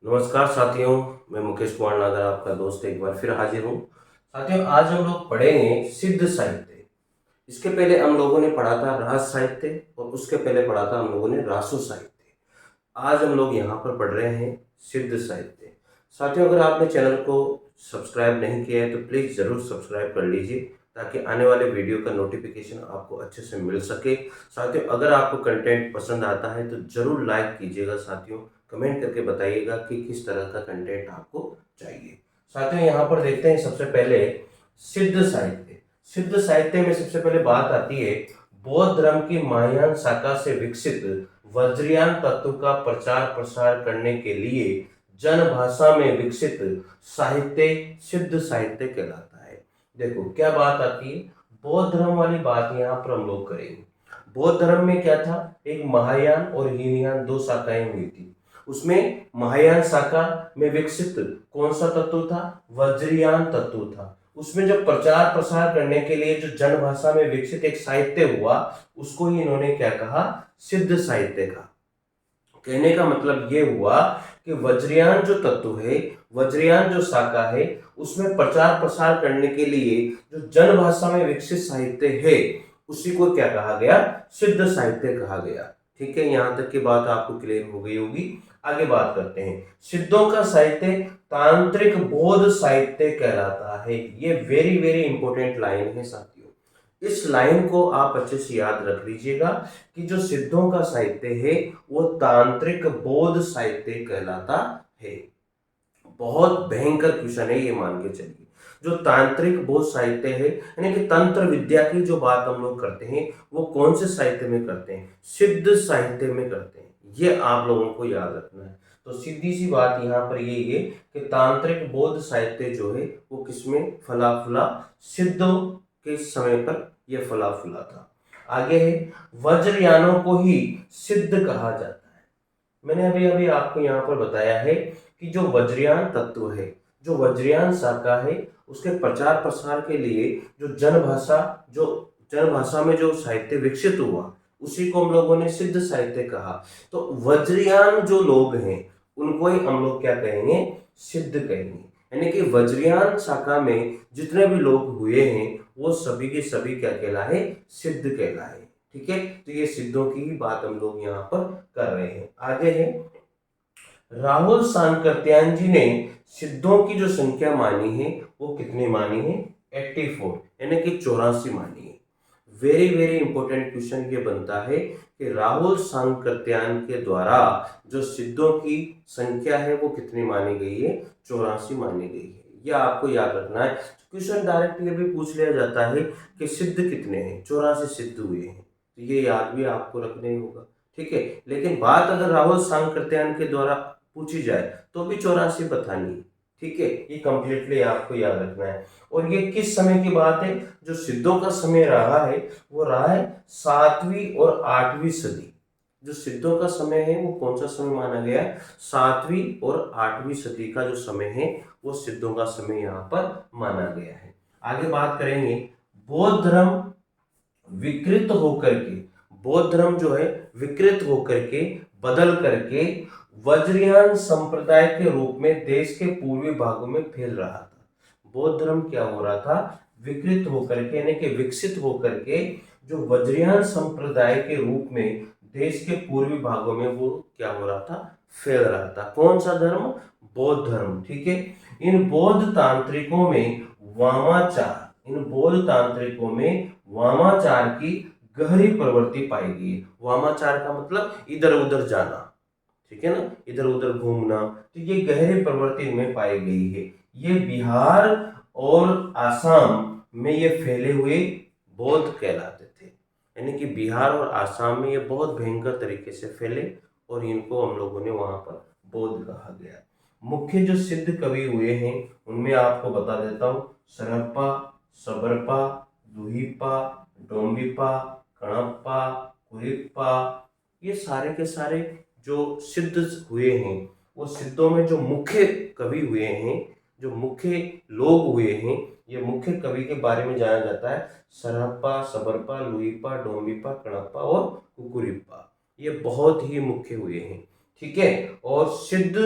नमस्कार साथियों, मैं मुकेश कुमार नागर आपका दोस्त एक बार फिर हाजिर हूँ। साथियों, आज हम लोग पढ़ेंगे सिद्ध साहित्य। इसके पहले हम लोगों ने पढ़ा था रास साहित्य और उसके पहले पढ़ा था हम लोगों ने रासो साहित्य। आज हम लोग यहाँ पर पढ़ रहे हैं सिद्ध साहित्य। साथियों, अगर आपने चैनल को सब्सक्राइब नहीं किया है तो प्लीज़ ज़रूर सब्सक्राइब कर लीजिए ताकि आने वाले वीडियो का नोटिफिकेशन आपको अच्छे से मिल सके। साथियों, अगर आपको कंटेंट पसंद आता है तो ज़रूर लाइक कीजिएगा। साथियों, कमेंट करके बताइएगा कि किस तरह का कंटेंट आपको चाहिए। साथियों, यहाँ पर देखते हैं सबसे पहले सिद्ध साहित्य। सिद्ध साहित्य में सबसे पहले बात आती है बौद्ध धर्म की महायान शाखा से विकसित वज्रयान तत्व का प्रचार प्रसार करने के लिए जन भाषा में विकसित साहित्य सिद्ध साहित्य कहलाता है। देखो क्या बात आती है, बौद्ध धर्म वाली बात यहाँ पर हम लोग करेंगे। बौद्ध धर्म में क्या था, एक महायान और हीनयान दो शाखाएं हुई थी। उसमें महायान शाखा में विकसित कौन सा तत्व था, वज्रयान तत्व था। उसमें जो प्रचार प्रसार करने के लिए जो जनभाषा में विकसित एक साहित्य हुआ उसको ही इन्होंने क्या कहा, सिद्ध साहित्य कहा। कहने का मतलब ये हुआ कि वज्रयान जो तत्व है, वज्रयान जो शाखा है, उसमें प्रचार प्रसार करने के लिए जो जनभाषा में विकसित साहित्य है उसी को क्या कहा गया, सिद्ध साहित्य कहा गया। ठीक है, यहां तक की बात आपको क्लियर हो गई होगी। आगे बात करते हैं। सिद्धों का साहित्य तांत्रिक बौद्ध साहित्य कहलाता है। ये वेरी वेरी इंपॉर्टेंट लाइन है साथियों। इस लाइन को आप अच्छे से याद रख लीजिएगा कि जो सिद्धों का साहित्य है वो तांत्रिक बौद्ध साहित्य कहलाता है। बहुत भयंकर क्वेश्चन है ये, मान के चलिए। जो तांत्रिक बौद्ध साहित्य है यानी कि तंत्र विद्या की जो बात हम लोग करते हैं वो कौन से साहित्य में करते हैं, सिद्ध साहित्य में करते हैं। ये आप लोगों को याद रखना है। तो सीधी सी बात यहाँ पर ये है कि तांत्रिक बौद्ध साहित्य जो है वो किसमें फला फूला, सिद्धों के समय पर यह फला फूला था। आगे है, वज्रयानों को ही सिद्ध कहा जाता है। मैंने अभी अभी आपको यहाँ पर बताया है कि जो वज्रयान तत्व है, जो वज्रयान शाखा है, उसके प्रचार प्रसार के लिए जो जनभाषा में जो साहित्य विकसित हुआ उसी को हम लोगों ने सिद्ध साहित्य कहा। तो वज्रयान जो लोग हैं उनको ही हम लोग क्या कहेंगे, सिद्ध कहेंगे। यानी कि वज्रयान शाखा में जितने भी लोग हुए हैं वो सभी के सभी क्या कहलाए, सिद्ध कहलाए। ठीक है, तो ये सिद्धों की ही बात हम लोग यहाँ पर कर रहे हैं। आगे है, राहुल सांकृत्यायन जी ने सिद्धों की जो संख्या मानी है वो कितनी मानी है, 84 यानी कि 84 मानी है। वेरी वेरी इंपॉर्टेंट क्वेश्चन ये बनता है कि राहुल सांकृत्यायन के द्वारा जो सिद्धों की संख्या है वो कितनी मानी गई है, 84 मानी गई है। यह आपको याद रखना है। क्वेश्चन डायरेक्ट ये भी पूछ लिया जाता है कि सिद्ध कितने हैं, 84 सिद्ध हुए हैं, तो ये याद भी आपको रखना ही होगा। ठीक है, लेकिन बात अगर राहुल सांकृत्यायन के द्वारा पूछी जाए तो भी 84 बतानी है। ठीक है, ये कंप्लीटली आपको याद रखना है। और ये किस समय की बात है, जो सिद्धों का समय रहा है वो रहा है 7वीं और 8वीं सदी। जो सिद्धों का समय है वो कौन सा समय माना गया है, 7वीं और 8वीं सदी का जो समय है वो सिद्धों का समय यहाँ पर माना गया है। आगे बात करेंगे, बौद्ध धर्म विकृत होकर के, बौद्ध धर्म जो है विकृत होकर के, बदल करके वज्रयान संप्रदाय के रूप में देश के पूर्वी भागों में फैल रहा था। बौद्ध धर्म क्या हो रहा था, विकृत होकर के यानी कि विकसित होकर के जो वज्रयान संप्रदाय के रूप में देश के पूर्वी भागों में वो क्या हो रहा था, फैल रहा था। कौन सा धर्म, बौद्ध धर्म। ठीक है, इन बौद्ध तांत्रिकों में वामाचार, इन बौद्ध तांत्रिकों में वामाचार की गहरी प्रवृत्ति पाई गई है। वामाचार का मतलब इधर उधर जाना, ठीक है ना, इधर उधर घूमना, तो ये गहरी प्रवृत्ति में पाई गई है। ये बिहार और आसाम में ये फैले हुए बौद्ध कहलाते थे। यानी कि बिहार और आसाम में ये बहुत भयंकर तरीके से फैले और इनको हम लोगों ने वहां पर बौद्ध कहा गया। मुख्य जो सिद्ध कवि हुए हैं उनमें आपको बता देता हूँ, सरहप्पा, सबरपा, लुहिपा, डोम्बिपा, कणप्पा, कुरिप्पा, ये सारे के सारे जो सिद्ध हुए हैं वो सिद्धों में जो मुख्य कवि हुए हैं, जो मुख्य लोग हुए हैं, ये मुख्य कवि के बारे में जाना जाता है सरहप्पा, सबरपा, लुइपा, डोम्बिपा, कणप्पा और कुकुरिप्पा। ये बहुत ही मुख्य हुए हैं। ठीक है। और सिद्ध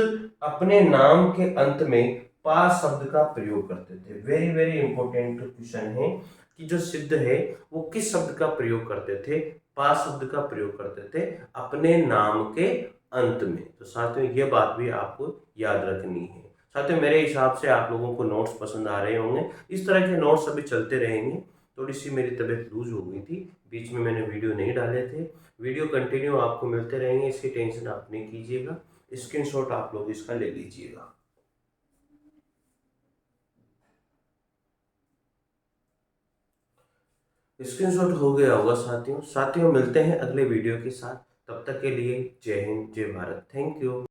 अपने नाम के अंत में पा शब्द का प्रयोग करते थे। वेरी वेरी इंपॉर्टेंट क्वेश्चन है कि जो सिद्ध है वो किस शब्द का प्रयोग करते थे, पा शब्द का प्रयोग करते थे अपने नाम के अंत में। तो साथियों ये बात भी आपको याद रखनी है। साथियों मेरे हिसाब से आप लोगों को नोट्स पसंद आ रहे होंगे, इस तरह के नोट्स अभी चलते रहेंगे। थोड़ी सी मेरी तबीयत लूज हो गई थी, बीच में मैंने वीडियो नहीं डाले थे। वीडियो कंटिन्यू आपको मिलते रहेंगे, इसकी टेंशन आप नहीं कीजिएगा। स्क्रीनशॉट आप लोग इसका ले लीजिएगा। स्क्रीनशॉट हो गया होगा साथियों। मिलते हैं अगले वीडियो के साथ, तब तक के लिए जय हिंद जय भारत, थैंक यू।